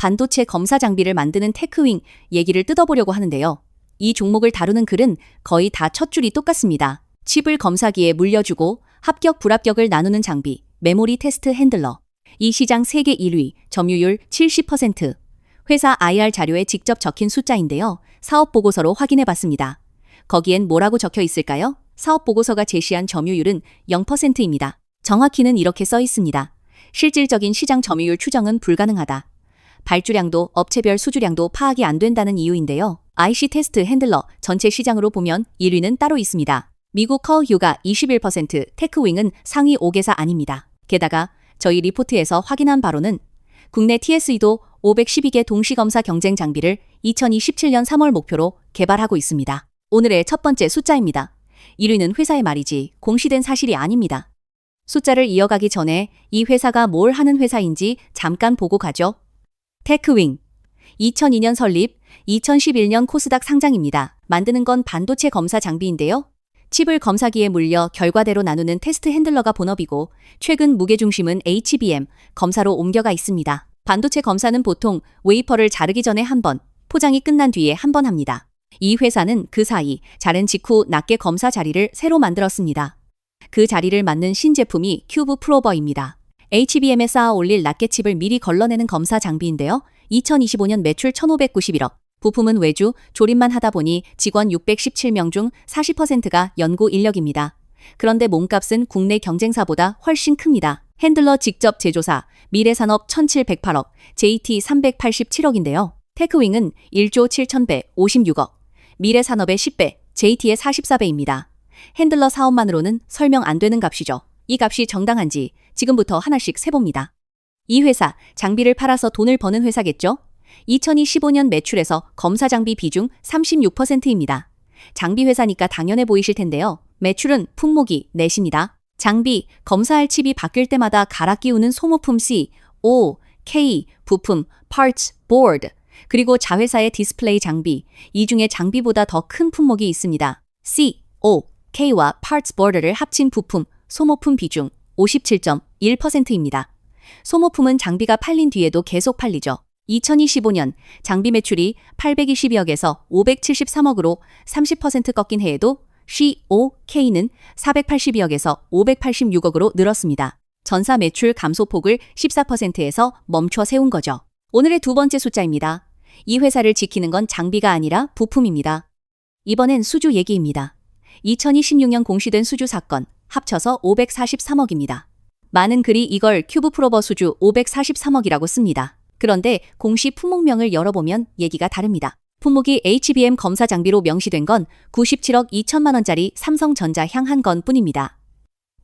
반도체 검사 장비를 만드는 테크윙 얘기를 뜯어보려고 하는데요. 이 종목을 다루는 글은 거의 다 첫 줄이 똑같습니다. 칩을 검사기에 물려주고 합격 불합격을 나누는 장비, 메모리 테스트 핸들러. 이 시장 세계 1위, 점유율 70%. 회사 IR 자료에 직접 적힌 숫자인데요. 사업 보고서로 확인해 봤습니다. 거기엔 뭐라고 적혀 있을까요? 사업 보고서가 제시한 점유율은 0%입니다. 정확히는 이렇게 써 있습니다. 실질적인 시장 점유율 추정은 불가능하다. 발주량도 업체별 수주량도 파악이 안 된다는 이유인데요. IC 테스트 핸들러 전체 시장으로 보면 1위는 따로 있습니다. 미국 커휴가 21%, 테크윙은 상위 5개사 아닙니다. 게다가 저희 리포트에서 확인한 바로는 국내 TSE도 512개 동시검사 경쟁 장비를 2027년 3월 목표로 개발하고 있습니다. 오늘의 첫 번째 숫자입니다. 1위는 회사의 말이지 공시된 사실이 아닙니다. 숫자를 이어가기 전에 이 회사가 뭘 하는 회사인지 잠깐 보고 가죠. 테크윙. 2002년 설립, 2011년 코스닥 상장입니다. 만드는 건 반도체 검사 장비인데요. 칩을 검사기에 물려 결과대로 나누는 테스트 핸들러가 본업이고 최근 무게중심은 HBM 검사로 옮겨가 있습니다. 반도체 검사는 보통 웨이퍼를 자르기 전에 한 번, 포장이 끝난 뒤에 한 번 합니다. 이 회사는 그 사이 자른 직후 낱개 검사 자리를 새로 만들었습니다. 그 자리를 맡는 신제품이 큐브 프로버입니다. HBM에 쌓아 올릴 낱개 칩을 미리 걸러내는 검사 장비인데요. 2025년 매출 1,591억. 부품은 외주, 조립만 하다 보니 직원 617명 중 40%가 연구 인력입니다. 그런데 몸값은 국내 경쟁사보다 훨씬 큽니다. 핸들러 직접 제조사, 미래산업 1,708억, JT 387억인데요. 테크윙은 1조 7,156억, 미래산업의 10배, JT의 44배입니다. 핸들러 사업만으로는 설명 안 되는 값이죠. 이 값이 정당한지 지금부터 하나씩 세봅니다. 이 회사, 장비를 팔아서 돈을 버는 회사겠죠? 2025년 매출에서 검사 장비 비중 36%입니다. 장비 회사니까 당연해 보이실 텐데요. 매출은 품목이 넷입니다. 장비, 검사할 칩이 바뀔 때마다 갈아 끼우는 소모품 C, O, K, 부품, parts, board, 그리고 자회사의 디스플레이 장비, 이 중에 장비보다 더 큰 품목이 있습니다. C, O, K와 parts board를 합친 부품, 소모품 비중 57.1%입니다. 소모품은 장비가 팔린 뒤에도 계속 팔리죠. 2025년 장비 매출이 822억에서 573억으로 30% 꺾인 해에도 COK는 482억에서 586억으로 늘었습니다. 전사 매출 감소폭을 14%에서 멈춰 세운 거죠. 오늘의 두 번째 숫자입니다. 이 회사를 지키는 건 장비가 아니라 부품입니다. 이번엔 수주 얘기입니다. 2026년 공시된 수주 사건 합쳐서 543억입니다. 많은 글이 이걸 큐브 프로버 수주 543억이라고 씁니다. 그런데 공시 품목명을 열어보면 얘기가 다릅니다. 품목이 HBM 검사 장비로 명시된 건 97억 2천만 원짜리 삼성전자 향 한 건 뿐입니다.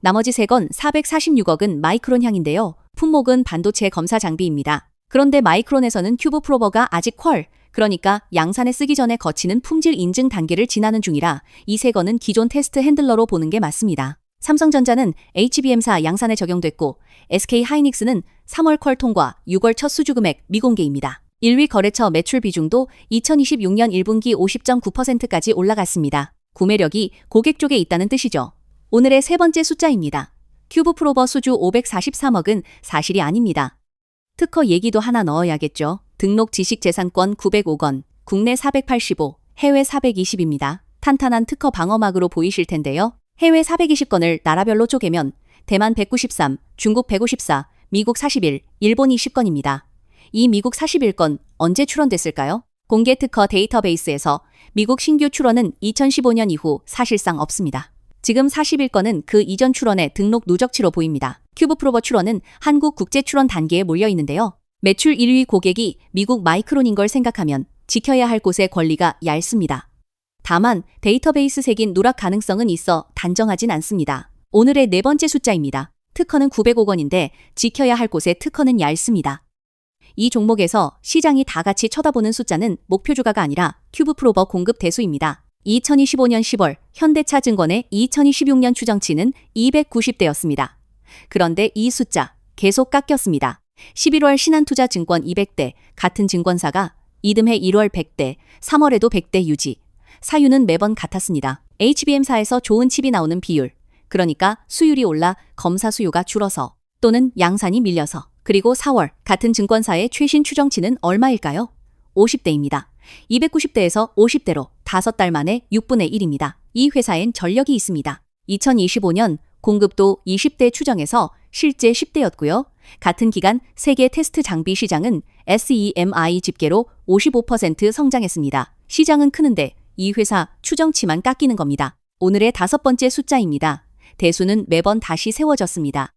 나머지 3건 446억은 마이크론 향인데요. 품목은 반도체 검사 장비입니다. 그런데 마이크론에서는 큐브 프로버가 아직 퀄, 그러니까 양산에 쓰기 전에 거치는 품질 인증 단계를 지나는 중이라 이 3건은 기존 테스트 핸들러로 보는 게 맞습니다. 삼성전자는 HBM사 양산에 적용됐고 SK하이닉스는 3월 퀄 통과, 6월 첫 수주 금액 미공개입니다. 1위 거래처 매출 비중도 2026년 1분기 50.9%까지 올라갔습니다. 구매력이 고객 쪽에 있다는 뜻이죠. 오늘의 세 번째 숫자입니다. 큐브 프로버 수주 543억은 사실이 아닙니다. 특허 얘기도 하나 넣어야겠죠. 등록 지식재산권 905건, 국내 485, 해외 420입니다. 탄탄한 특허 방어막으로 보이실 텐데요. 해외 420건을 나라별로 쪼개면 대만 193, 중국 154, 미국 41, 일본 20건입니다. 이 미국 41건 언제 출원됐을까요? 공개 특허 데이터베이스에서 미국 신규 출원은 2015년 이후 사실상 없습니다. 지금 41건은 그 이전 출원의 등록 누적치로 보입니다. 큐브 프로버 출원은 한국 국제 출원 단계에 몰려 있는데요. 매출 1위 고객이 미국 마이크론인 걸 생각하면 지켜야 할 곳의 권리가 얇습니다. 다만 데이터베이스 색인 누락 가능성은 있어 단정하진 않습니다. 오늘의 네 번째 숫자입니다. 특허는 905건인데 지켜야 할 곳의 특허는 얇습니다. 이 종목에서 시장이 다 같이 쳐다보는 숫자는 목표 주가가 아니라 큐브 프로버 공급 대수입니다. 2025년 10월 현대차증권의 2026년 추정치는 290대였습니다. 그런데 이 숫자 계속 깎였습니다. 11월 신한투자증권 200대, 같은 증권사가 이듬해 1월 100대, 3월에도 100대 유지. 사유는 매번 같았습니다. HBM사에서 좋은 칩이 나오는 비율, 그러니까 수율이 올라 검사 수요가 줄어서 또는 양산이 밀려서 그리고 4월 같은 증권사의 최신 추정치는 얼마일까요? 50대입니다. 290대에서 50대로 5달 만에 6분의 1입니다. 이 회사엔 전력이 있습니다. 2025년 공급도 20대 추정에서 실제 10대였고요. 같은 기간 세계 테스트 장비 시장은 SEMI 집계로 55% 성장했습니다. 시장은 크는데 이 회사 추정치만 깎이는 겁니다. 오늘의 5번째 숫자입니다. 대수는 매번 다시 세워졌습니다.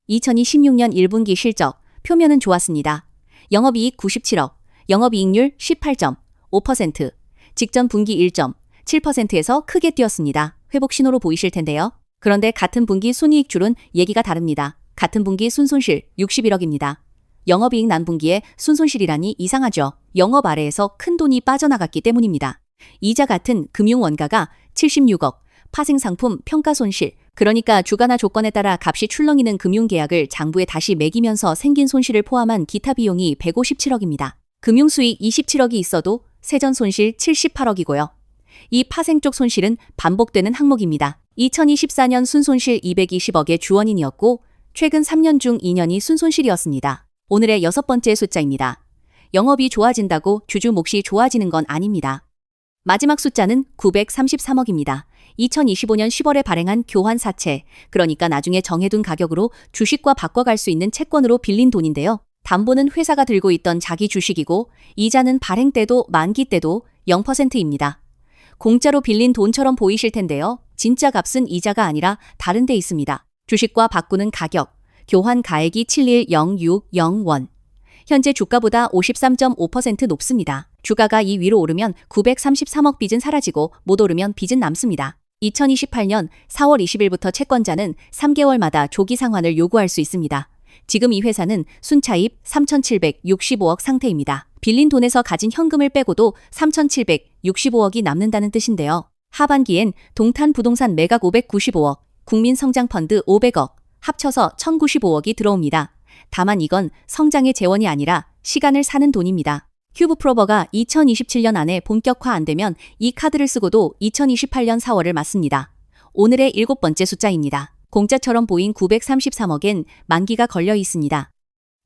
2026년 1분기 실적, 표면은 좋았습니다. 영업이익 97억, 영업이익률 18.5%, 직전 분기 1.7%에서 크게 뛰었습니다. 회복 신호로 보이실 텐데요. 그런데 같은 분기 순이익줄은 얘기가 다릅니다. 같은 분기 순손실 61억입니다. 영업이익 난 분기에 순손실이라니 이상하죠. 영업 아래에서 큰 돈이 빠져나갔기 때문입니다. 이자 같은 금융 원가가 76억, 파생상품 평가 손실, 그러니까 주가나 조건에 따라 값이 출렁이는 금융계약을 장부에 다시 매기면서 생긴 손실을 포함한 기타 비용이 157억입니다. 금융수익 27억이 있어도 세전 손실 78억이고요. 이 파생 쪽 손실은 반복되는 항목입니다. 2024년 순손실 220억의 주원인이었고 최근 3년 중 2년이 순손실이었습니다. 오늘의 6번째 숫자입니다. 영업이 좋아진다고 주주 몫이 좋아지는 건 아닙니다. 마지막 숫자는 933억입니다. 2025년 10월에 발행한 교환사채, 그러니까 나중에 정해둔 가격으로 주식과 바꿔갈 수 있는 채권으로 빌린 돈인데요. 담보는 회사가 들고 있던 자기 주식이고 이자는 발행 때도 만기 때도 0%입니다. 공짜로 빌린 돈처럼 보이실 텐데요. 진짜 값은 이자가 아니라 다른 데 있습니다. 주식과 바꾸는 가격, 교환 가액이 710,600원. 현재 주가보다 53.5% 높습니다. 주가가 이 위로 오르면 933억 빚은 사라지고 못 오르면 빚은 남습니다. 2028년 4월 20일부터 채권자는 3개월마다 조기 상환을 요구할 수 있습니다. 지금 이 회사는 순차입 3,765억 상태입니다. 빌린 돈에서 가진 현금을 빼고도 3,765억이 남는다는 뜻인데요. 하반기엔 동탄 부동산 매각 595억, 국민성장펀드 500억, 합쳐서 1,095억이 들어옵니다. 다만 이건 성장의 재원이 아니라 시간을 사는 돈입니다. 큐브프로버가 2027년 안에 본격화 안 되면 이 카드를 쓰고도 2028년 4월을 맞습니다. 오늘의 7번째 숫자입니다. 공짜처럼 보인 933억엔 만기가 걸려 있습니다.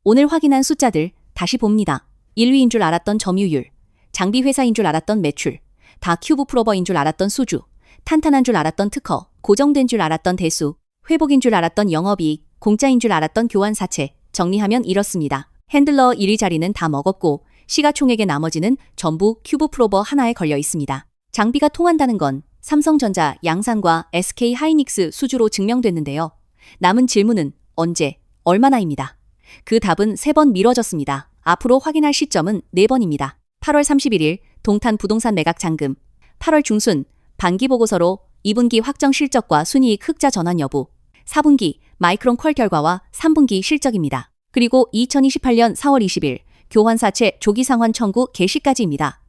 오늘 확인한 숫자들 다시 봅니다. 1위인 줄 알았던 점유율, 장비 회사인 줄 알았던 매출, 다 큐브프로버인 줄 알았던 수주, 탄탄한 줄 알았던 특허, 고정된 줄 알았던 대수, 회복인 줄 알았던 영업이익, 공짜인 줄 알았던 교환사채, 정리하면 이렇습니다. 핸들러 1위 자리는 다 먹었고 시가총액의 나머지는 전부 큐브프로버 하나에 걸려 있습니다. 장비가 통한다는 건 삼성전자, 양산과 SK하이닉스 수주로 증명됐는데요. 남은 질문은 언제, 얼마나입니다. 그 답은 3번 미뤄졌습니다. 앞으로 확인할 시점은 4번입니다. 8월 31일 동탄 부동산 매각 잔금, 8월 중순 반기보고서로 2분기 확정 실적과 순이익 흑자 전환 여부, 4분기 마이크론 퀄 결과와 3분기 실적입니다. 그리고 2028년 4월 20일 교환사채 조기 상환 청구 개시까지입니다.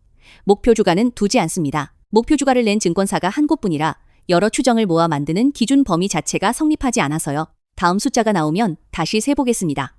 목표 주가는 두지 않습니다. 목표 주가를 낸 증권사가 한 곳뿐이라 여러 추정을 모아 만드는 기준 범위 자체가 성립하지 않아서요. 다음 숫자가 나오면 다시 세보겠습니다.